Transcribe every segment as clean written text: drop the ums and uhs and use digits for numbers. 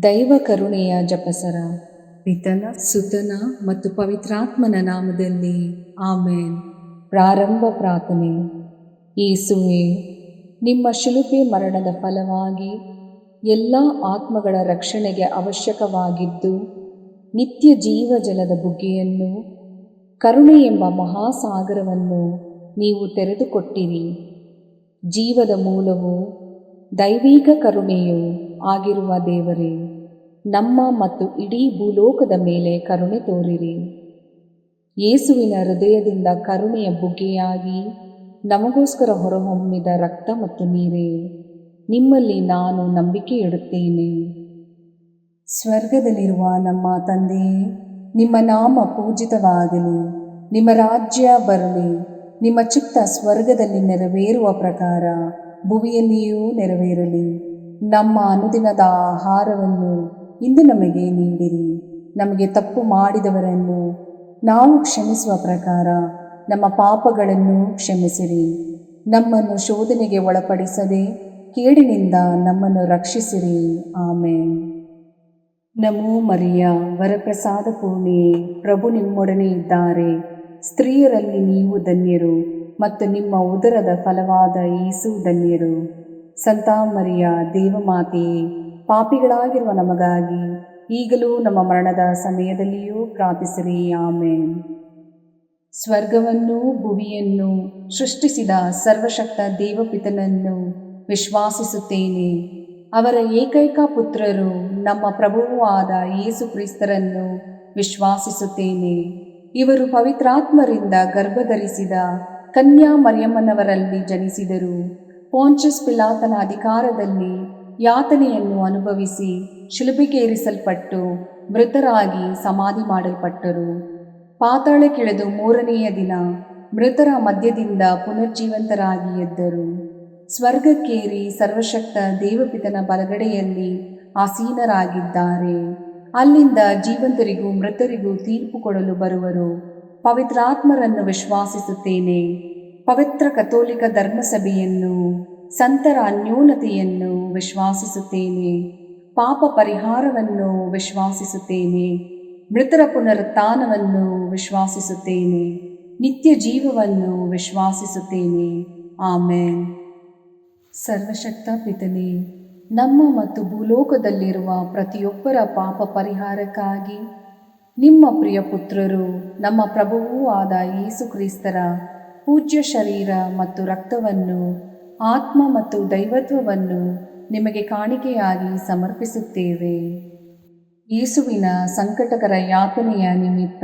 ದೈವ ಕರುಣೆಯ ಜಪಸರ. ಪಿತನ, ಸುತನ ಮತ್ತು ಪವಿತ್ರಾತ್ಮನ ನಾಮದಲ್ಲಿ ಆಮೇನ್. ಪ್ರಾರಂಭ ಪ್ರಾರ್ಥನೆ. ಯೇಸುವೇ, ನಿಮ್ಮ ಶಿಲುಬೆ ಮರಣದ ಫಲವಾಗಿ ಎಲ್ಲ ಆತ್ಮಗಳ ರಕ್ಷಣೆಗೆ ಅವಶ್ಯಕವಾಗಿದ್ದು ನಿತ್ಯ ಜೀವ ಜಲದ ಬುಗ್ಗೆಯನ್ನು, ಕರುಣೆ ಎಂಬ ಮಹಾಸಾಗರವನ್ನು ನೀವು ತೆರೆದುಕೊಟ್ಟಿರಿ. ಜೀವದ ಮೂಲವು ದೈವಿಕ ಕರುಣೆಯೂ ಆಗಿರುವ ದೇವರೇ, ನಮ್ಮ ಮತ್ತು ಇಡೀ ಭೂಲೋಕದ ಮೇಲೆ ಕರುಣೆ ತೋರಿರಿ. ಯೇಸುವಿನ ಹೃದಯದಿಂದ ಕರುಣೆಯ ಬುಗ್ಗೆಯಾಗಿ ನಮಗೋಸ್ಕರ ಹೊರಹೊಮ್ಮಿದ ರಕ್ತ ಮತ್ತು ನೀರೇ, ನಿಮ್ಮಲ್ಲಿ ನಾನು ನಂಬಿಕೆ ಇಡುತ್ತೇನೆ. ಸ್ವರ್ಗದಲ್ಲಿರುವ ನಮ್ಮ ತಂದೆಯೇ, ನಿಮ್ಮ ನಾಮ ಪೂಜಿತವಾಗಲಿ, ನಿಮ್ಮ ರಾಜ್ಯ ಬರಲಿ, ನಿಮ್ಮ ಚಿತ್ತ ಸ್ವರ್ಗದಲ್ಲಿ ನೆರವೇರುವ ಪ್ರಕಾರ ಭುವಿಯಲ್ಲಿಯೂ ನೆರವೇರಲಿ. ನಮ್ಮ ಅನುದಿನದ ಆಹಾರವನ್ನು ಇಂದು ನಮಗೆ ನೀಡಿರಿ. ನಮಗೆ ತಪ್ಪು ಮಾಡಿದವರನ್ನು ನಾವು ಕ್ಷಮಿಸುವ ಪ್ರಕಾರ ನಮ್ಮ ಪಾಪಗಳನ್ನು ಕ್ಷಮಿಸಿರಿ. ನಮ್ಮನ್ನು ಶೋಧನೆಗೆ ಒಳಪಡಿಸದೆ ಕೇಡಿನಿಂದ ನಮ್ಮನ್ನು ರಕ್ಷಿಸಿರಿ. ಆಮೇನ್. ನಮೋ ಮರಿಯ, ವರಪ್ರಸಾದ ಪೂರ್ಣಿಯೇ, ಪ್ರಭು ನಿಮ್ಮೊಡನೆ ಇದ್ದಾರೆ. ಸ್ತ್ರೀಯರಲ್ಲಿ ನೀವು ಧನ್ಯರು ಮತ್ತು ನಿಮ್ಮ ಉದರದ ಫಲವಾದ ಯೇಸು ಧನ್ಯರು. ಸಂತ ಮರಿಯ, ದೇವಮಾತೆಯೇ, ಪಾಪಿಗಳಾಗಿರುವ ನಮಗಾಗಿ ಈಗಲೂ ನಮ್ಮ ಮರಣದ ಸಮಯದಲ್ಲಿಯೂ ಪ್ರಾರ್ಥಿಸಿರಿ. ಆಮೇನ್. ಸ್ವರ್ಗವನ್ನು ಭುವಿಯನ್ನು ಸೃಷ್ಟಿಸಿದ ಸರ್ವಶಕ್ತ ದೇವಪಿತನನ್ನು ವಿಶ್ವಾಸಿಸುತ್ತೇನೆ. ಅವರ ಏಕೈಕ ಪುತ್ರರು ನಮ್ಮ ಪ್ರಭುವೂ ಆದ ಯೇಸು ಕ್ರಿಸ್ತರನ್ನು ವಿಶ್ವಾಸಿಸುತ್ತೇನೆ. ಇವರು ಪವಿತ್ರಾತ್ಮರಿಂದ ಗರ್ಭಧರಿಸಿದ ಕನ್ಯಾ ಮರಿಯಮ್ಮನವರಲ್ಲಿ ಜನಿಸಿದರು. ಪೋಂಚಸ್ ಪಿಲಾತನ ಅಧಿಕಾರದಲ್ಲಿ ಯಾತನೆಯನ್ನು ಅನುಭವಿಸಿ ಶಿಲುಬೆಗೇರಿಸಲ್ಪಟ್ಟು ಮೃತರಾಗಿ ಸಮಾಧಿ ಮಾಡಲ್ಪಟ್ಟರು. ಪಾತಾಳಕ್ಕಿಳಿದು ಮೂರನೆಯ ದಿನ ಮೃತರ ಮಧ್ಯದಿಂದ ಪುನರ್ಜೀವಂತರಾಗಿ ಎದ್ದರು. ಸ್ವರ್ಗಕ್ಕೇರಿ ಸರ್ವಶಕ್ತ ದೇವಪಿತನ ಬಲಗಡೆಯಲ್ಲಿ ಆಸೀನರಾಗಿದ್ದಾರೆ. ಅಲ್ಲಿಂದ ಜೀವಂತರಿಗೂ ಮೃತರಿಗೂ ತೀರ್ಪು ಕೊಡಲು ಬರುವರು. ಪವಿತ್ರಾತ್ಮರನ್ನು ವಿಶ್ವಾಸಿಸುತ್ತೇನೆ. ಪವಿತ್ರ ಕಥೋಲಿಕ ಧರ್ಮಸಭೆಯನ್ನು, ಸಂತರ ಅನ್ಯೋನ್ಯತೆಯನ್ನು ವಿಶ್ವಾಸಿಸುತ್ತೇನೆ. ಪಾಪ ಪರಿಹಾರವನ್ನು ವಿಶ್ವಾಸಿಸುತ್ತೇನೆ. ಮೃತರ ಪುನರುತ್ಥಾನವನ್ನು ವಿಶ್ವಾಸಿಸುತ್ತೇನೆ. ನಿತ್ಯ ಜೀವವನ್ನು ವಿಶ್ವಾಸಿಸುತ್ತೇನೆ. ಆಮೇನ್. ಸರ್ವಶಕ್ತ ಪಿತನೇ, ನಮ್ಮ ಮತ್ತು ಭೂಲೋಕದಲ್ಲಿರುವ ಪ್ರತಿಯೊಬ್ಬರ ಪಾಪ ಪರಿಹಾರಕ್ಕಾಗಿ ನಿಮ್ಮ ಪ್ರಿಯ ಪುತ್ರರು, ನಮ್ಮ ಪ್ರಭುವೂ ಆದ ಯೇಸು ಕ್ರಿಸ್ತರ ಪೂಜ್ಯ ಶರೀರ ಮತ್ತು ರಕ್ತವನ್ನು, ಆತ್ಮ ಮತ್ತು ದೈವತ್ವವನ್ನು ನಿಮಗೆ ಕಾಣಿಕೆಯಾಗಿ ಸಮರ್ಪಿಸುತ್ತೇವೆ. ಯೇಸುವಿನ ಸಂಕಟಕರ ಯಾತನೆಯ ನಿಮಿತ್ತ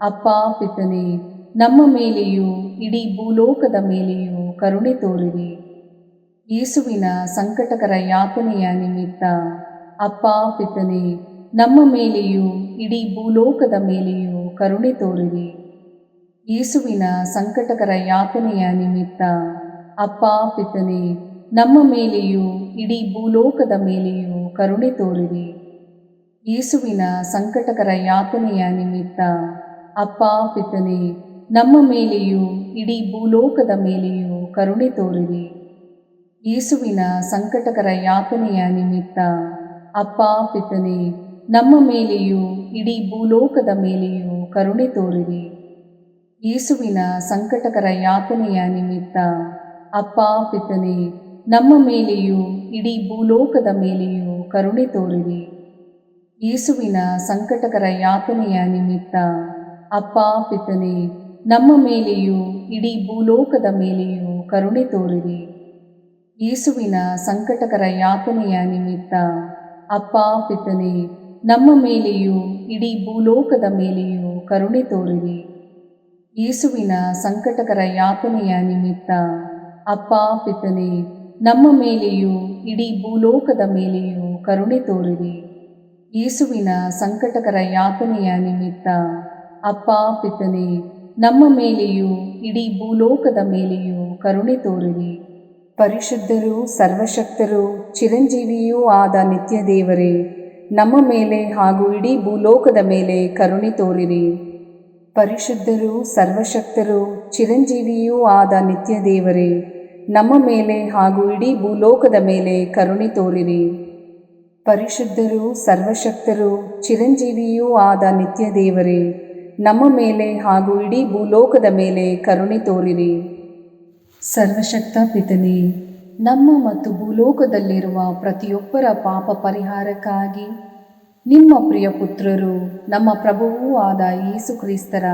ಅಪ್ಪ ಪಿತನೇ, ನಮ್ಮ ಮೇಲೆಯೂ ಇಡೀ ಭೂಲೋಕದ ಮೇಲೆಯೂ ಕರುಣೆ ತೋರಿರಿ. ಯೇಸುವಿನ ಸಂಕಟಕರ ಯಾತನೆಯ ನಿಮಿತ್ತ ಅಪ್ಪ ಪಿತನೇ, ನಮ್ಮ ಮೇಲೆಯೂ ಇಡೀ ಭೂಲೋಕದ ಮೇಲೆಯೂ ಕರುಣೆ ತೋರಿರಿ. ಯೇಸುವಿನ ಸಂಕಟಕರ ಯಾತನೆಯ ನಿಮಿತ್ತ ಅಪ್ಪ ಪಿತನೇ, ನಮ್ಮ ಮೇಲೆಯೂ ಇಡೀ ಭೂಲೋಕದ ಮೇಲೆಯೂ ಕರುಣೆ ತೋರಿರಿ. ಯೇಸುವಿನ ಸಂಕಟಕರ ಯಾತನೆಯ ನಿಮಿತ್ತ ಅಪ್ಪ ಪಿತನೇ, ನಮ್ಮ ಮೇಲೆಯೂ ಇಡೀ ಭೂಲೋಕದ ಮೇಲೆಯೂ ಕರುಣೆ ತೋರಿರಿ. ಯೇಸುವಿನ ಸಂಕಟಕರ ಯಾತನೆಯ ನಿಮಿತ್ತ ಅಪ್ಪ ಪಿತನೇ, ನಮ್ಮ ಮೇಲೆಯೂ ಇಡೀ ಭೂಲೋಕದ ಮೇಲೆಯೂ ಕರುಣೆ ತೋರಿರಿ. ಯೇಸುವಿನ ಸಂಕಟಕರ ಯಾತನೆಯ ನಿಮಿತ್ತ ಅಪ್ಪ ಪಿತನೇ, ನಮ್ಮ ಮೇಲೆಯೂ ಇಡೀ ಭೂಲೋಕದ ಮೇಲೆಯೂ ಕರುಣೆ ತೋರಿರಿ. ಯೇಸುವಿನ ಸಂಕಟಕರ ಯಾತನೆಯ ನಿಮಿತ್ತ ಅಪ್ಪ ಪಿತನೇ, ನಮ್ಮ ಮೇಲೆಯೂ ಇಡೀ ಭೂಲೋಕದ ಮೇಲೆಯೂ ಕರುಣೆ ತೋರಿರಿ. ಯೇಸುವಿನ ಸಂಕಟಕರ ಯಾತನೆಯ ನಿಮಿತ್ತ ಅಪ್ಪ ಪಿತನೇ, ನಮ್ಮ ಮೇಲೆಯೂ ಇಡೀ ಭೂಲೋಕದ ಮೇಲೆಯೂ ಕರುಣೆ ತೋರಿರಿ. ಯೇಸುವಿನ ಸಂಕಟಕರ ಯಾತನೆಯ ನಿಮಿತ್ತ ಅಪ್ಪ ಪಿತನೇ, ನಮ್ಮ ಮೇಲೆಯೂ ಇಡೀ ಭೂಲೋಕದ ಮೇಲೆಯೂ ಕರುಣೆ ತೋರಿರಿ. ಯೇಸುವಿನ ಸಂಕಟಕರ ಯಾತನೆಯ ನಿಮಿತ್ತ ಅಪ್ಪ ಪಿತನೇ, ನಮ್ಮ ಮೇಲೆಯೂ ಇಡೀ ಭೂಲೋಕದ ಮೇಲೆಯೂ ಕರುಣೆ ತೋರಿರಿ. ಪರಿಶುದ್ಧರೂ ಸರ್ವಶಕ್ತರೂ ಚಿರಂಜೀವಿಯೂ ಆದ ನಿತ್ಯ ದೇವರೇ, ನಮ್ಮ ಮೇಲೆ ಹಾಗೂ ಇಡೀ ಭೂಲೋಕದ ಮೇಲೆ ಕರುಣೆ ತೋರಿರಿ. ಪರಿಶುದ್ಧರೂ ಸರ್ವಶಕ್ತರೂ ಚಿರಂಜೀವಿಯೂ ಆದ ನಿತ್ಯ ದೇವರೇ, ನಮ್ಮ ಮೇಲೆ ಹಾಗೂ ಇಡೀ ಭೂಲೋಕದ ಮೇಲೆ ಕರುಣೆ ತೋರಿರಿ. ಪರಿಶುದ್ಧರೂ ಸರ್ವಶಕ್ತರೂ ಚಿರಂಜೀವಿಯೂ ಆದ ನಿತ್ಯ ದೇವರೇ, ನಮ್ಮ ಮೇಲೆ ಹಾಗೂ ಇಡೀ ಭೂಲೋಕದ ಮೇಲೆ ಕರುಣೆ ತೋರಿರಿ. ಸರ್ವಶಕ್ತ ಪಿತನೇ, ನಮ್ಮ ಮತ್ತು ಭೂಲೋಕದಲ್ಲಿರುವ ಪ್ರತಿಯೊಬ್ಬರ ಪಾಪ ಪರಿಹಾರಕ್ಕಾಗಿ ನಿಮ್ಮ ಪ್ರಿಯ ಪುತ್ರರು, ನಮ್ಮ ಪ್ರಭುವೂ ಆದ ಯೇಸು ಕ್ರಿಸ್ತರ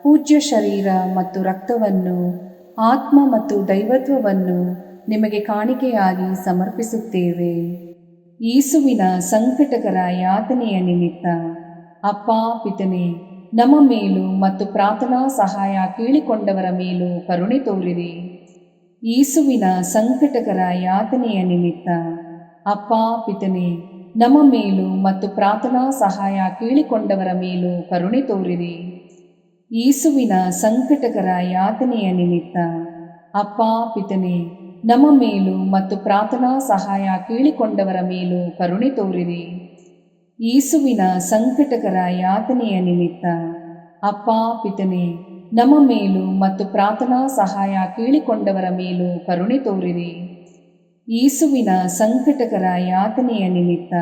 ಪೂಜ್ಯ ಶರೀರ ಮತ್ತು ರಕ್ತವನ್ನು, ಆತ್ಮ ಮತ್ತು ದೈವತ್ವವನ್ನು ನಿಮಗೆ ಕಾಣಿಕೆಯಾಗಿ ಸಮರ್ಪಿಸುತ್ತೇವೆ. ಯೇಸುವಿನ ಸಂಕಟಕರ ಯಾತನೆಯ ನಿಮಿತ್ತ ಅಪ್ಪ ಪಿತನೇ, ನಮ್ಮ ಮೇಲೂ ಮತ್ತು ಪ್ರಾರ್ಥನಾ ಸಹಾಯ ಕೇಳಿಕೊಂಡವರ ಮೇಲೂ ಕರುಣೆ ತೋರಿರಿ. ಯೇಸುವಿನ ಸಂಕಟಕರ ಯಾತನೆಯ ನಿಮಿತ್ತ ಅಪ್ಪ ಪಿತನೇ, ನಮ್ಮ ಮೇಲೂ ಮತ್ತು ಪ್ರಾರ್ಥನಾ ಸಹಾಯ ಕೇಳಿಕೊಂಡವರ ಮೇಲೂ ಕರುಣೆ ತೋರಿರಿ. ಯೇಸುವಿನ ಸಂಕಟಕರ ಯಾತನೆಯ ನಿಮಿತ್ತ ಅಪ್ಪ ಪಿತನೇ, ನಮ್ಮ ಮೇಲೂ ಮತ್ತು ಪ್ರಾರ್ಥನಾ ಸಹಾಯ ಕೇಳಿಕೊಂಡವರ ಮೇಲೂ ಕರುಣೆ ತೋರಿರಿ. ಯೇಸುವಿನ ಸಂಕಟಕರ ಯಾತನೆಯ ನಿಮಿತ್ತ ಅಪ್ಪ ಪಿತನೇ, ನಮ್ಮ ಮೇಲೂ ಮತ್ತು ಪ್ರಾರ್ಥನಾ ಸಹಾಯ ಕೇಳಿಕೊಂಡವರ ಮೇಲೂ ಕರುಣೆ ತೋರಿರಿ. ಯೇಸುವಿನ ಸಂಕಟಕರ ಯಾತನೆಯ ನಿಮಿತ್ತ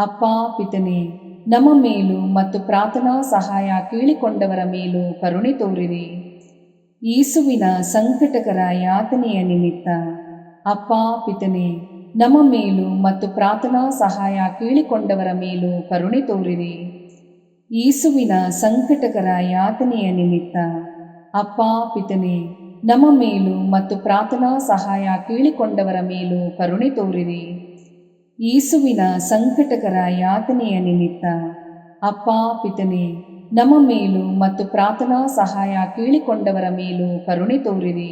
ಅಪ್ಪ ಪಿತನೇ, ನಮ್ಮ ಮೇಲೂ ಮತ್ತು ಪ್ರಾರ್ಥನಾ ಸಹಾಯ ಕೇಳಿಕೊಂಡವರ ಮೇಲೂ ಕರುಣೆ ತೋರಿರಿ. ಯೇಸುವಿನ ಸಂಕಟಕರ ಯಾತನೆಯ ನಿಮಿತ್ತ ಅಪ್ಪ ಪಿತನೇ, ನಮ್ಮ ಮೇಲೂ ಮತ್ತು ಪ್ರಾರ್ಥನಾ ಸಹಾಯ ಕೇಳಿಕೊಂಡವರ ಮೇಲೂ ಕರುಣೆ ತೋರಿರಿ. ಯೇಸುವಿನ ಸಂಕಟಕರ ಯಾತನೆಯ ನಿಮಿತ್ತ ಅಪ್ಪ ಪಿತನೇ, ನಮ್ಮ ಮೇಲೂ ಮತ್ತು ಪ್ರಾರ್ಥನಾ ಸಹಾಯ ಕೇಳಿಕೊಂಡವರ ಮೇಲೂ ಕರುಣೆ ತೋರಿರಿ. ಯೇಸುವಿನ ಸಂಕಟಕರ ಯಾತನೆಯ ನಿಮಿತ್ತ ಅಪ್ಪ ಪಿತನೇ, ನಮ್ಮ ಮೇಲೂ ಮತ್ತು ಪ್ರಾರ್ಥನಾ ಸಹಾಯ ಕೇಳಿಕೊಂಡವರ ಮೇಲೂ ಕರುಣೆ ತೋರಿರಿ.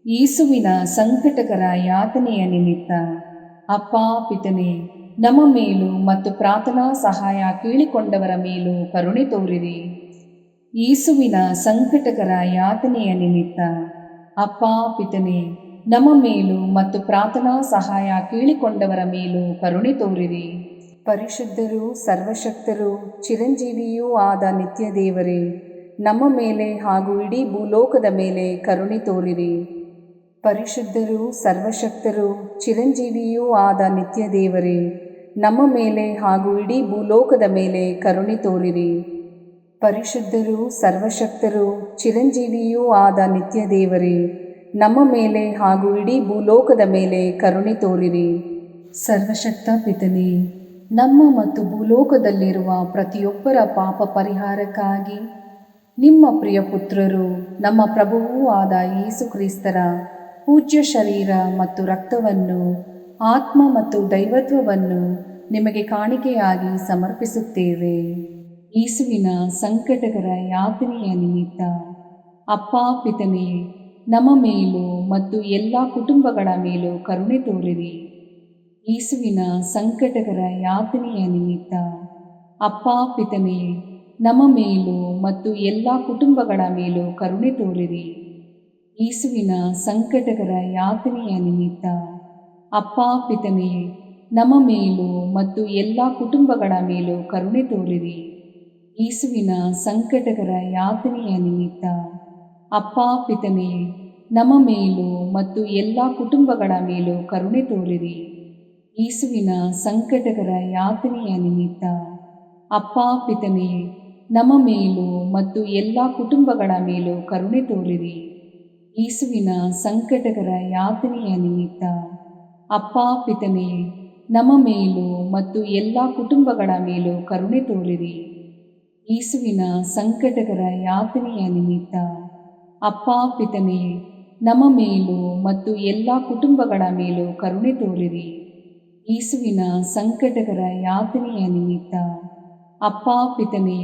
ಯೇಸುವಿನ ಸಂಕಟಕರ ಯಾತನೆಯ ನಿಮಿತ್ತ ಅಪ್ಪ ಪಿತನೇ, ನಮ್ಮ ಮೇಲೂ ಮತ್ತು ಪ್ರಾರ್ಥನಾ ಸಹಾಯ ಕೇಳಿಕೊಂಡವರ ಮೇಲೂ ಕರುಣೆ ತೋರಿರಿ. ಯೇಸುವಿನ ಸಂಕಟಕರ ಯಾತನೆಯ ನಿಮಿತ್ತ ಅಪ್ಪ ಪಿತನೇ, ನಮ್ಮ ಮೇಲೂ ಮತ್ತು ಪ್ರಾರ್ಥನಾ ಸಹಾಯ ಕೇಳಿಕೊಂಡವರ ಮೇಲೂ ಕರುಣೆ ತೋರಿರಿ. ಪರಿಶುದ್ಧರೂ ಸರ್ವಶಕ್ತರೂ ಚಿರಂಜೀವಿಯೂ ಆದ ನಿತ್ಯ ದೇವರೇ, ನಮ್ಮ ಮೇಲೆ ಹಾಗೂ ಇಡೀ ಭೂಲೋಕದ ಮೇಲೆ ಕರುಣೆ ತೋರಿರಿ. ಪರಿಶುದ್ಧರೂ ಸರ್ವಶಕ್ತರೂ ಚಿರಂಜೀವಿಯೂ ಆದ ನಿತ್ಯ ದೇವರೇ, ನಮ್ಮ ಮೇಲೆ ಹಾಗೂ ಇಡೀ ಭೂಲೋಕದ ಮೇಲೆ ಕರುಣೆ ತೋರಿರಿ. ಪರಿಶುದ್ಧರೂ ಸರ್ವಶಕ್ತರೂ ಚಿರಂಜೀವಿಯೂ ಆದ ನಿತ್ಯ ದೇವರೇ, ನಮ್ಮ ಮೇಲೆ ಹಾಗೂ ಇಡೀ ಭೂಲೋಕದ ಮೇಲೆ ಕರುಣೆ ತೋರಿರಿ. ಸರ್ವಶಕ್ತ ಪಿತನೇ, ನಮ್ಮ ಮತ್ತು ಭೂಲೋಕದಲ್ಲಿರುವ ಪ್ರತಿಯೊಬ್ಬರ ಪಾಪ ಪರಿಹಾರಕ್ಕಾಗಿ ನಿಮ್ಮ ಪ್ರಿಯ ಪುತ್ರರು, ನಮ್ಮ ಪ್ರಭುವೂ ಆದ ಯೇಸು ಕ್ರಿಸ್ತರ ಪೂಜ್ಯ ಶರೀರ ಮತ್ತು ರಕ್ತವನ್ನು, ಆತ್ಮ ಮತ್ತು ದೈವತ್ವವನ್ನು ನಿಮಗೆ ಕಾಣಿಕೆಯಾಗಿ ಸಮರ್ಪಿಸುತ್ತೇವೆ. ಯೇಸುವಿನ ಸಂಕಟಕರ ಯಾತನೆಯ ನಿಮಿತ್ತ ಅಪ್ಪ ಪಿತನೇ, ನಮ್ಮ ಮೇಲೂ ಮತ್ತು ಎಲ್ಲ ಕುಟುಂಬಗಳ ಮೇಲೂ ಕರುಣೆ ತೋರಿರಿ. ಯೇಸುವಿನ ಸಂಕಟಕರ ಯಾತನೆಯ ನಿಮಿತ್ತ ಅಪ್ಪ ಪಿತನೇ, ನಮ್ಮ ಮೇಲೂ ಮತ್ತು ಎಲ್ಲ ಕುಟುಂಬಗಳ ಮೇಲೂ ಕರುಣೆ ತೋರಿರಿ. ಯೇಸುವಿನ ಸಂಕಟಕರ ಯಾತನೆಯ ನಿಮಿತ್ತ ಅಪ್ಪ ಪಿತನೇ, ನಮ್ಮ ಮೇಲೂ ಮತ್ತು ಎಲ್ಲ ಕುಟುಂಬಗಳ ಮೇಲೂ ಕರುಣೆ ತೋರಿರಿ. ಯೇಸುವಿನ ಸಂಕಟಕರ ಯಾತನೆಯ ನಿಮಿತ್ತ ಅಪ್ಪ ಪಿತನೇ, ನಮ್ಮ ಮೇಲೂ ಮತ್ತು ಎಲ್ಲ ಕುಟುಂಬಗಳ ಮೇಲೂ ಕರುಣೆ ತೋರಿರಿ. ಯೇಸುವಿನ ಸಂಕಟಕರ ಯಾತನೆಯ ನಿಮಿತ್ತ ಅಪ್ಪ ಪಿತನೇ, ನಮ್ಮ ಮೇಲೂ ಮತ್ತು ಎಲ್ಲ ಕುಟುಂಬಗಳ ಮೇಲೂ ಕರುಣೆ ತೋರಿರಿ. ಯೇಸುವಿನ ಸಂಕಟಕರ ಯಾತನೆಯ ನಿಮಿತ್ತ ಅಪ್ಪ ಪಿತನೇ, ನಮ್ಮ ಮೇಲೂ ಮತ್ತು ಎಲ್ಲ ಕುಟುಂಬಗಳ ಮೇಲೂ ಕರುಣೆ ತೋರಿರಿ. ಯೇಸುವಿನ ಸಂಕಟಕರ ಯಾತನೆಯ ನಿಮಿತ್ತ ಅಪ್ಪ ಪಿತನೇ, ನಮ್ಮ ಮೇಲೂ ಮತ್ತು ಎಲ್ಲ ಕುಟುಂಬಗಳ ಮೇಲೂ ಕರುಣೆ ತೋರಿರಿ. ಯೇಸುವಿನ ಸಂಕಟಕರ ಯಾತನೆಯ ನಿಮಿತ್ತ ಅಪ್ಪ ಪಿತನೇ,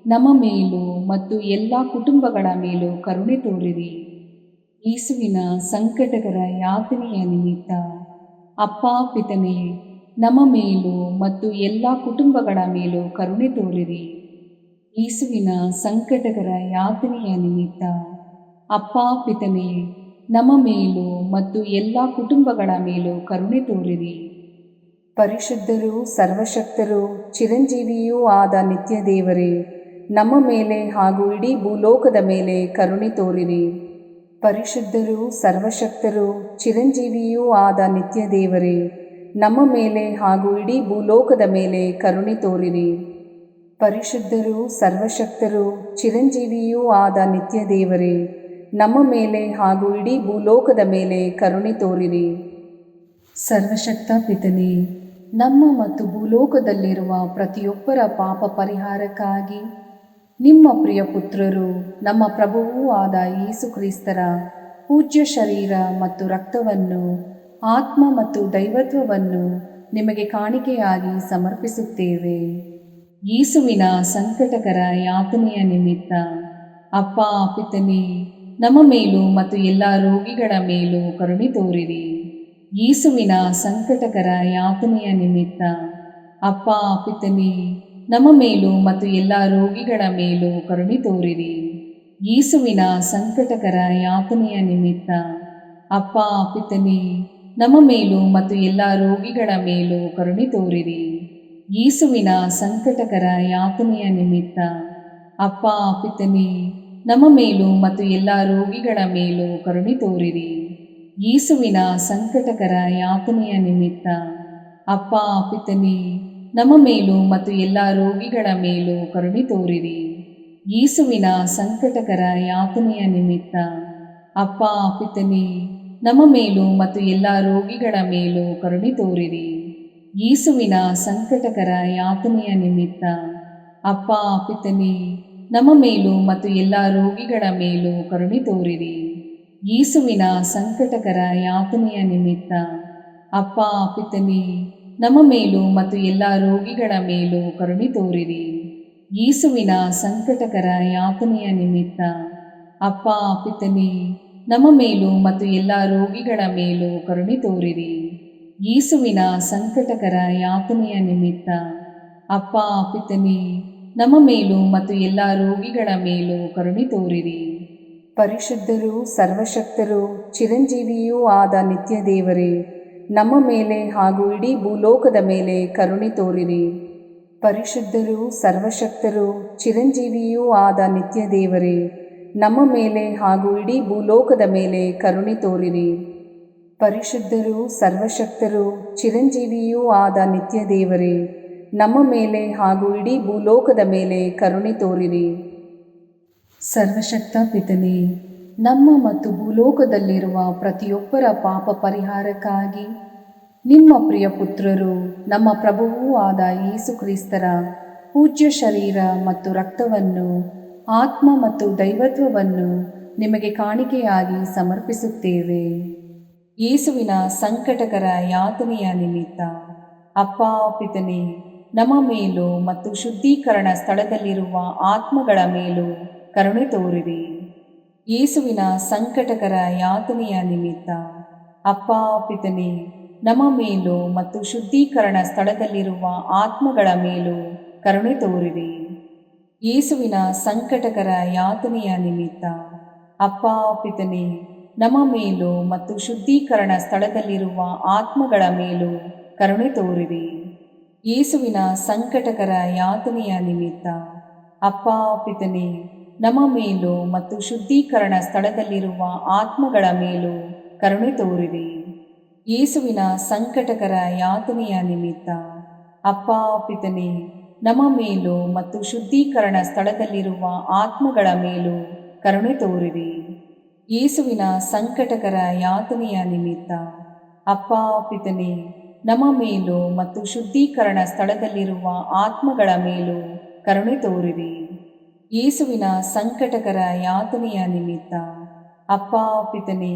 ನಮ್ಮ ಮೇಲೂ ಮತ್ತು ಎಲ್ಲ ಕುಟುಂಬಗಳ ಮೇಲೂ ಕರುಣೆ ತೋರಿರಿ. ಯೇಸುವಿನ ಸಂಕಟಕರ ಯಾತನೆಯ ನಿಮಿತ್ತ ಅಪ್ಪ ಪಿತನೇ, ನಮ್ಮ ಮೇಲೂ ಮತ್ತು ಎಲ್ಲ ಕುಟುಂಬಗಳ ಮೇಲೂ ಕರುಣೆ ತೋರಿರಿ. ಯೇಸುವಿನ ಸಂಕಟಕರ ಯಾತನೆಯ ನಿಮಿತ್ತ ಅಪ್ಪ ಪಿತನೇ, ನಮ್ಮ ಮೇಲೂ ಮತ್ತು ಎಲ್ಲ ಕುಟುಂಬಗಳ ಮೇಲೂ ಕರುಣೆ ತೋರಿರಿ. ಪರಿಶುದ್ಧರೂ ಸರ್ವಶಕ್ತರೂ ಚಿರಂಜೀವಿಯೂ ಆದ ನಿತ್ಯ ದೇವರೇ, ನಮ್ಮ ಮೇಲೆ ಹಾಗೂ ಇಡೀ ಭೂಲೋಕದ ಮೇಲೆ ಕರುಣೆ ತೋರಿರಿ. ಪರಿಶುದ್ಧರೂ ಸರ್ವಶಕ್ತರೂ ಚಿರಂಜೀವಿಯೂ ಆದ ನಿತ್ಯ ದೇವರೇ, ನಮ್ಮ ಮೇಲೆ ಹಾಗೂ ಇಡೀ ಭೂಲೋಕದ ಮೇಲೆ ಕರುಣೆ ತೋರಿರಿ. ಪರಿಶುದ್ಧರೂ ಸರ್ವಶಕ್ತರೂ ಚಿರಂಜೀವಿಯೂ ಆದ ನಿತ್ಯ ದೇವರೇ, ನಮ್ಮ ಮೇಲೆ ಹಾಗೂ ಇಡೀ ಭೂಲೋಕದ ಮೇಲೆ ಕರುಣೆ ತೋರಿರಿ. ಸರ್ವಶಕ್ತ ಪಿತನೇ, ನಮ್ಮ ಮತ್ತು ಭೂಲೋಕದಲ್ಲಿರುವ ಪ್ರತಿಯೊಬ್ಬರ ಪಾಪ ಪರಿಹಾರಕ್ಕಾಗಿ ನಿಮ್ಮ ಪ್ರಿಯ ಪುತ್ರರು, ನಮ್ಮ ಪ್ರಭುವೂ ಆದ ಯೇಸು ಕ್ರಿಸ್ತರ ಪೂಜ್ಯ ಶರೀರ ಮತ್ತು ರಕ್ತವನ್ನು, ಆತ್ಮ ಮತ್ತು ದೈವತ್ವವನ್ನು ನಿಮಗೆ ಕಾಣಿಕೆಯಾಗಿ ಸಮರ್ಪಿಸುತ್ತೇವೆ. ಯೇಸುವಿನ ಸಂಕಟಕರ ಯಾತನೆಯ ನಿಮಿತ್ತ ಅಪ್ಪ ಪಿತನೇ, ನಮ್ಮ ಮೇಲೂ ಮತ್ತು ಎಲ್ಲ ರೋಗಿಗಳ ಮೇಲೂ ಕರುಣೆ ತೋರಿರಿ. ಯೇಸುವಿನ ಸಂಕಟಕರ ಯಾತನೆಯ ನಿಮಿತ್ತ ಅಪ್ಪ ಪಿತನೇ, ನಮ್ಮ ಮೇಲೂ ಮತ್ತು ಎಲ್ಲ ರೋಗಿಗಳ ಮೇಲೂ ಕರುಣೆ ತೋರಿರಿ. ಯೇಸುವಿನ ಸಂಕಟಕರ ಯಾತನೆಯ ನಿಮಿತ್ತ ಅಪ್ಪ ಪಿತನೇ, ನಮ್ಮ ಮೇಲೂ ಮತ್ತು ಎಲ್ಲ ರೋಗಿಗಳ ಮೇಲೂ ಕರುಣೆ ತೋರಿರಿ. ಯೇಸುವಿನ ಸಂಕಟಕರ ಯಾತನೆಯ ನಿಮಿತ್ತ ಅಪ್ಪ ಪಿತನೇ, ನಮ್ಮ ಮೇಲೂ ಮತ್ತು ಎಲ್ಲ ರೋಗಿಗಳ ಮೇಲೂ ಕರುಣೆ ತೋರಿರಿ. ಯೇಸುವಿನ ಸಂಕಟಕರ ಯಾತನೆಯ ನಿಮಿತ್ತ ಅಪ್ಪ ಪಿತನೇ, ನಮ್ಮ ಮೇಲೂ ಮತ್ತು ಎಲ್ಲ ರೋಗಿಗಳ ಮೇಲೂ ಕರುಣೆ ತೋರಿರಿ. ಯೇಸುವಿನ ಸಂಕಟಕರ ಯಾತನೆಯ ನಿಮಿತ್ತ ಅಪ್ಪ ಪಿತನೇ, ನಮ್ಮ ಮೇಲೂ ಮತ್ತು ಎಲ್ಲ ರೋಗಿಗಳ ಮೇಲೂ ಕರುಣೆ ತೋರಿರಿ. ಯೇಸುವಿನ ಸಂಕಟಕರ ಯಾತನೆಯ ನಿಮಿತ್ತ ಅಪ್ಪ ಪಿತನೇ, ನಮ್ಮ ಮೇಲೂ ಮತ್ತು ಎಲ್ಲ ರೋಗಿಗಳ ಮೇಲೂ ಕರುಣೆ ತೋರಿರಿ. ಯೇಸುವಿನ ಸಂಕಟಕರ ಯಾತನೆಯ ನಿಮಿತ್ತ ಅಪ್ಪ ಪಿತನೇ, ನಮ್ಮ ಮೇಲೂ ಮತ್ತು ಎಲ್ಲ ರೋಗಿಗಳ ಮೇಲೂ ಕರುಣೆ ತೋರಿರಿ. ಯೇಸುವಿನ ಸಂಕಟಕರ ಯಾತನೆಯ ನಿಮಿತ್ತ ಅಪ್ಪ ಪಿತನೇ, ನಮ್ಮ ಮೇಲೂ ಮತ್ತು ಎಲ್ಲ ರೋಗಿಗಳ ಮೇಲೂ ಕರುಣೆ ತೋರಿರಿ. ಯೇಸುವಿನ ಸಂಕಟಕರ ಯಾತನೆಯ ನಿಮಿತ್ತ ಅಪ್ಪ ಪಿತನೇ, ನಮ್ಮ ಮೇಲೂ ಮತ್ತು ಎಲ್ಲ ರೋಗಿಗಳ ಮೇಲೂ ಕರುಣೆ ತೋರಿರಿ. ಪರಿಶುದ್ಧರೂ ಸರ್ವಶಕ್ತರೂ ಚಿರಂಜೀವಿಯೂ ಆದ ನಿತ್ಯ ದೇವರೇ, ನಮ್ಮ ಮೇಲೆ ಹಾಗೂ ಇಡೀ ಭೂಲೋಕದ ಮೇಲೆ ಕರುಣೆ ತೋರಿರಿ. ಪರಿಶುದ್ಧರೂ ಸರ್ವಶಕ್ತರೂ ಚಿರಂಜೀವಿಯೂ ಆದ ನಿತ್ಯ ದೇವರೇ, ನಮ್ಮ ಮೇಲೆ ಹಾಗೂ ಇಡೀ ಭೂಲೋಕದ ಮೇಲೆ ಕರುಣೆ ತೋರಿರಿ. ಪರಿಶುದ್ಧರೂ ಸರ್ವಶಕ್ತರೂ ಚಿರಂಜೀವಿಯೂ ಆದ ನಿತ್ಯ ದೇವರೇ, ನಮ್ಮ ಮೇಲೆ ಹಾಗೂ ಇಡೀ ಭೂಲೋಕದ ಮೇಲೆ ಕರುಣೆ ತೋರಿರಿ. ಸರ್ವಶಕ್ತ ಪಿತನೇ, ನಮ್ಮ ಮತ್ತು ಭೂಲೋಕದಲ್ಲಿರುವ ಪ್ರತಿಯೊಬ್ಬರ ಪಾಪ ಪರಿಹಾರಕ್ಕಾಗಿ ನಿಮ್ಮ ಪ್ರಿಯ ಪುತ್ರರು, ನಮ್ಮ ಪ್ರಭುವೂ ಆದ ಯೇಸು ಕ್ರಿಸ್ತರ ಪೂಜ್ಯ ಶರೀರ ಮತ್ತು ರಕ್ತವನ್ನು, ಆತ್ಮ ಮತ್ತು ದೈವತ್ವವನ್ನು ನಿಮಗೆ ಕಾಣಿಕೆಯಾಗಿ ಸಮರ್ಪಿಸುತ್ತೇವೆ. ಯೇಸುವಿನ ಸಂಕಟಕರ ಯಾತನೆಯ ನಿಮಿತ್ತ ಅಪ್ಪ ಪಿತನೇ, ನಮ್ಮ ಮೇಲೂ ಮತ್ತು ಶುದ್ಧೀಕರಣ ಸ್ಥಳದಲ್ಲಿರುವ ಆತ್ಮಗಳ ಮೇಲೂ ಕರುಣೆ ತೋರಿರಿ. ಯೇಸುವಿನ ಸಂಕಟಕರ ಯಾತನೆಯ ನಿಮಿತ್ತ ಅಪ್ಪ ಪಿತನೇ, ನಮ್ಮ ಮೇಲೂ ಮತ್ತು ಶುದ್ಧೀಕರಣ ಸ್ಥಳದಲ್ಲಿರುವ ಆತ್ಮಗಳ ಮೇಲೂ ಕರುಣೆ ತೋರಿರಿ. ಯೇಸುವಿನ ಸಂಕಟಕರ ಯಾತನೆಯ ನಿಮಿತ್ತ ಅಪ್ಪ ಪಿತನೇ, ನಮ್ಮ ಮೇಲೂ ಮತ್ತು ಶುದ್ಧೀಕರಣ ಸ್ಥಳದಲ್ಲಿರುವ ಆತ್ಮಗಳ ಮೇಲೂ ಕರುಣೆ ತೋರಿರಿ. ಯೇಸುವಿನ ಸಂಕಟಕರ ಯಾತನೆಯ ನಿಮಿತ್ತ ಅಪ್ಪ ಪಿತನೇ, ನಮ್ಮ ಮೇಲೂ ಮತ್ತು ಶುದ್ಧೀಕರಣ ಸ್ಥಳದಲ್ಲಿರುವ ಆತ್ಮಗಳ ಮೇಲೂ ಕರುಣೆ ತೋರಿರಿ. ಯೇಸುವಿನ ಸಂಕಟಕರ ಯಾತನೆಯ ನಿಮಿತ್ತ ಅಪ್ಪ ಪಿತನೇ, ನಮ್ಮ ಮೇಲೂ ಮತ್ತು ಶುದ್ಧೀಕರಣ ಸ್ಥಳದಲ್ಲಿರುವ ಆತ್ಮಗಳ ಮೇಲೂ ಕರುಣೆ ತೋರಿರಿ. ಯೇಸುವಿನ ಸಂಕಟಕರ ಯಾತನೆಯ ನಿಮಿತ್ತ ಅಪ್ಪ ಪಿತನೇ, ನಮ್ಮ ಮೇಲೂ ಮತ್ತು ಶುದ್ಧೀಕರಣ ಸ್ಥಳದಲ್ಲಿರುವ ಆತ್ಮಗಳ ಮೇಲೂ ಕರುಣೆ ತೋರಿರಿ. ಯೇಸುವಿನ ಸಂಕಟಕರ ಯಾತನೆಯ ನಿಮಿತ್ತ ಅಪ್ಪ ಪಿತನೇ,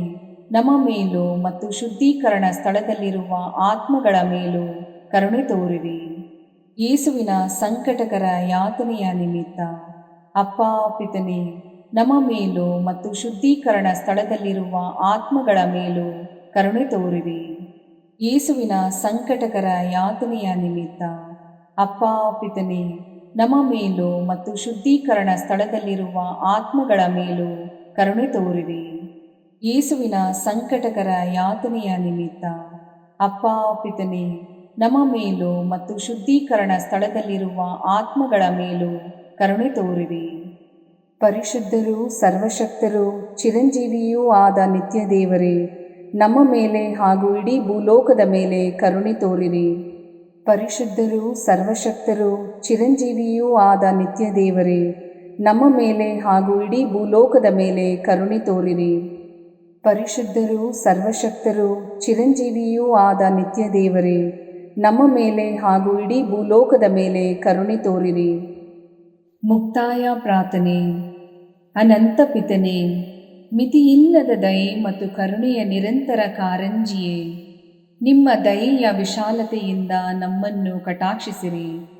ನಮ್ಮ ಮೇಲೂ ಮತ್ತು ಶುದ್ಧೀಕರಣ ಸ್ಥಳದಲ್ಲಿರುವ ಆತ್ಮಗಳ ಮೇಲೂ ಕರುಣೆ ತೋರಿರಿ. ಯೇಸುವಿನ ಸಂಕಟಕರ ಯಾತನೆಯ ನಿಮಿತ್ತ ಅಪ್ಪ ಪಿತನೇ, ನಮ್ಮ ಮೇಲೂ ಮತ್ತು ಶುದ್ಧೀಕರಣ ಸ್ಥಳದಲ್ಲಿರುವ ಆತ್ಮಗಳ ಮೇಲೂ ಕರುಣೆ ತೋರಿರಿ. ಯೇಸುವಿನ ಸಂಕಟಕರ ಯಾತನೆಯ ನಿಮಿತ್ತ ಅಪ್ಪ ಪಿತನೇ, ನಮ್ಮ ಮೇಲೂ ಮತ್ತು ಶುದ್ಧೀಕರಣ ಸ್ಥಳದಲ್ಲಿರುವ ಆತ್ಮಗಳ ಮೇಲೂ ಕರುಣೆ ತೋರಿರಿ. ಯೇಸುವಿನ ಸಂಕಟಕರ ಯಾತನೆಯ ನಿಮಿತ್ತ ಅಪ್ಪ ಪಿತನೇ, ನಮ್ಮ ಮೇಲೂ ಮತ್ತು ಶುದ್ಧೀಕರಣ ಸ್ಥಳದಲ್ಲಿರುವ ಆತ್ಮಗಳ ಮೇಲೂ ಕರುಣೆ ತೋರಿರಿ. ಪರಿಶುದ್ಧರೂ ಸರ್ವಶಕ್ತರೂ ಚಿರಂಜೀವಿಯೂ ಆದ ನಿತ್ಯ ದೇವರೇ, ನಮ್ಮ ಮೇಲೆ ಹಾಗೂ ಇಡೀ ಭೂಲೋಕದ ಮೇಲೆ ಕರುಣೆ ತೋರಿರಿ. ಪರಿಶುದ್ಧರೂ ಸರ್ವಶಕ್ತರೂ ಚಿರಂಜೀವಿಯೂ ಆದ ನಿತ್ಯ ದೇವರೇ, ನಮ್ಮ ಮೇಲೆ ಹಾಗೂ ಇಡೀ ಭೂಲೋಕದ ಮೇಲೆ ಕರುಣೆ ತೋರಿರಿ. ಪರಿಶುದ್ಧರೂ ಸರ್ವಶಕ್ತರೂ ಚಿರಂಜೀವಿಯೂ ಆದ ನಿತ್ಯ ದೇವರೇ, ನಮ್ಮ ಮೇಲೆ ಹಾಗೂ ಇಡೀ ಭೂಲೋಕದ ಮೇಲೆ ಕರುಣೆ ತೋರಿರಿ. ಮುಕ್ತಾಯ ಪ್ರಾರ್ಥನೆ. ಅನಂತ ಪಿತನೇ, ಮಿತಿಯಿಲ್ಲದ ದಯೆ ಮತ್ತು ಕರುಣೆಯ ನಿರಂತರ ಕಾರಂಜಿಯೇ, ನಿಮ್ಮ ದಯೆಯ ವಿಶಾಲತೆಯಿಂದ ನಮ್ಮನ್ನು ಕಟಾಕ್ಷಿಸಿರಿ.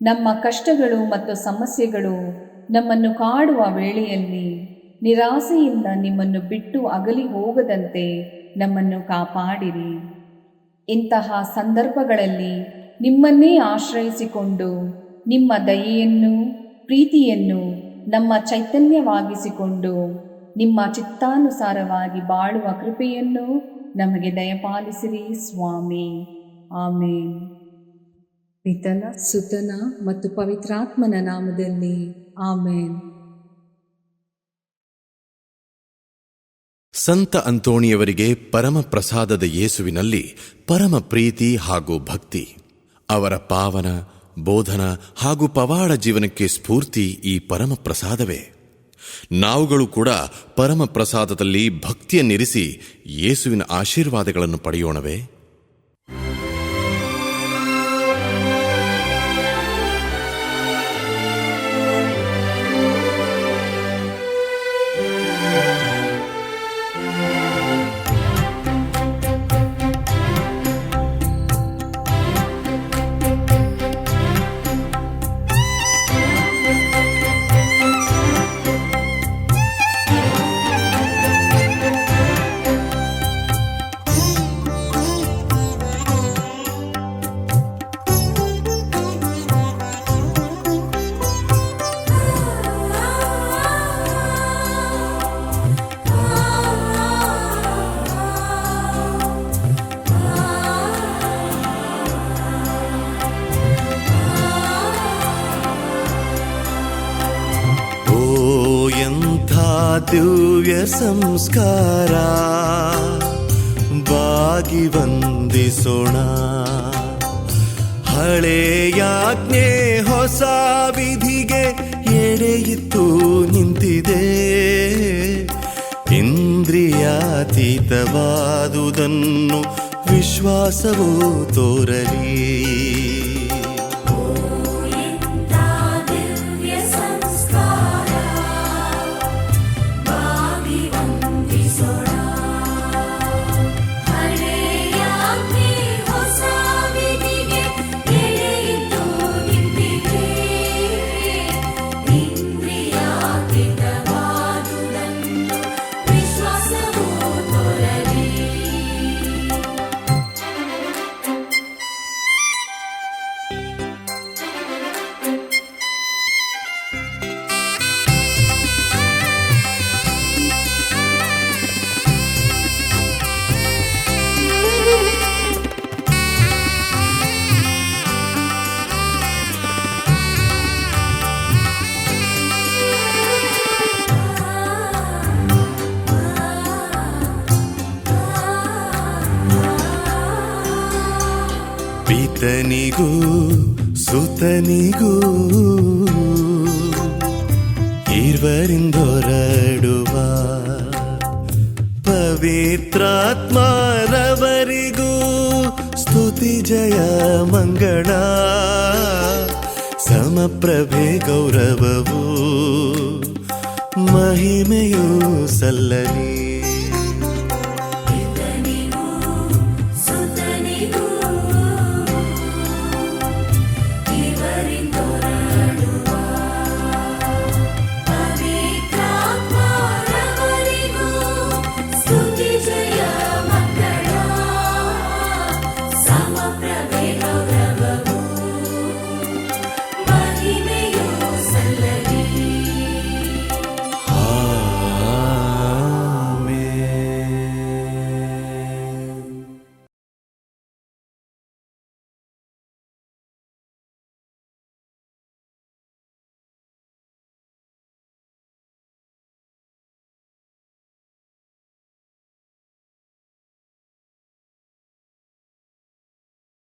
ನಮ್ಮ ಕಷ್ಟಗಳು ಮತ್ತು ಸಮಸ್ಯೆಗಳು ನಮ್ಮನ್ನು ಕಾಡುವ ವೇಳೆಯಲ್ಲಿ ನಿರಾಸೆಯಿಂದ ನಿಮ್ಮನ್ನು ಬಿಟ್ಟು ಅಗಲಿ ಹೋಗದಂತೆ ನಮ್ಮನ್ನು ಕಾಪಾಡಿರಿ. ಇಂತಹ ಸಂದರ್ಭಗಳಲ್ಲಿ ನಿಮ್ಮನ್ನೇ ಆಶ್ರಯಿಸಿಕೊಂಡು ನಿಮ್ಮ ದಯೆಯನ್ನು ಪ್ರೀತಿಯನ್ನು ನಮ್ಮ ಚೈತನ್ಯವಾಗಿಸಿಕೊಂಡು ನಿಮ್ಮ ಚಿತ್ತಾನುಸಾರವಾಗಿ ಬಾಳುವ ಕೃಪೆಯನ್ನು ನಮಗೆ ದಯಪಾಲಿಸಿರಿ ಸ್ವಾಮಿ. ಆಮೇನ್. ಪಿತನ ಸುತನ ಮತ್ತು ಪವಿತ್ರಾತ್ಮನ ನಾಮದಲ್ಲಿ ಆಮೇನ್. ಸಂತ ಅಂತೋಣಿಯವರಿಗೆ ಪರಮ ಪ್ರಸಾದದ ಯೇಸುವಿನಲ್ಲಿ ಪರಮ ಪ್ರೀತಿ ಹಾಗೂ ಭಕ್ತಿ. ಅವರ ಪಾವನ ಬೋಧನ ಹಾಗೂ ಪವಾಡ ಜೀವನಕ್ಕೆ ಸ್ಫೂರ್ತಿ ಈ ಪರಮ ಪ್ರಸಾದವೇ. ನಾವುಗಳು ಕೂಡ ಪರಮ ಪ್ರಸಾದದಲ್ಲಿ ಭಕ್ತಿಯನ್ನಿರಿಸಿ ಯೇಸುವಿನ ಆಶೀರ್ವಾದಗಳನ್ನು ಪಡೆಯೋಣವೇ? ದಿವ್ಯ ಸಂಸ್ಕಾರ ಬಾಗಿ ವಂದಿಸೋಣ. ಹಳೆಯಾಜ್ಞೆ ಹೊಸ ವಿಧಿಗೆ ಎಡೆಯಿತ್ತು ನಿಂತಿದೆ. ಇಂದ್ರಿಯಾತೀತವಾದುದನ್ನು ವಿಶ್ವಾಸವೂ ತೋರಲಿ. ಪಿತನಿಗೂ ಸುತನಿಗೂ ಇರುವರಿಂದೊರಡುವ ಪವಿತ್ರಾತ್ಮರವರಿಗೂ ಸ್ತುತಿ ಜಯ ಮಂಗಳ. ಸಮಪ್ರಭೆ ಗೌರವವು ಮಹಿಮೆಯೂ ಸಲ್ಲಲಿ.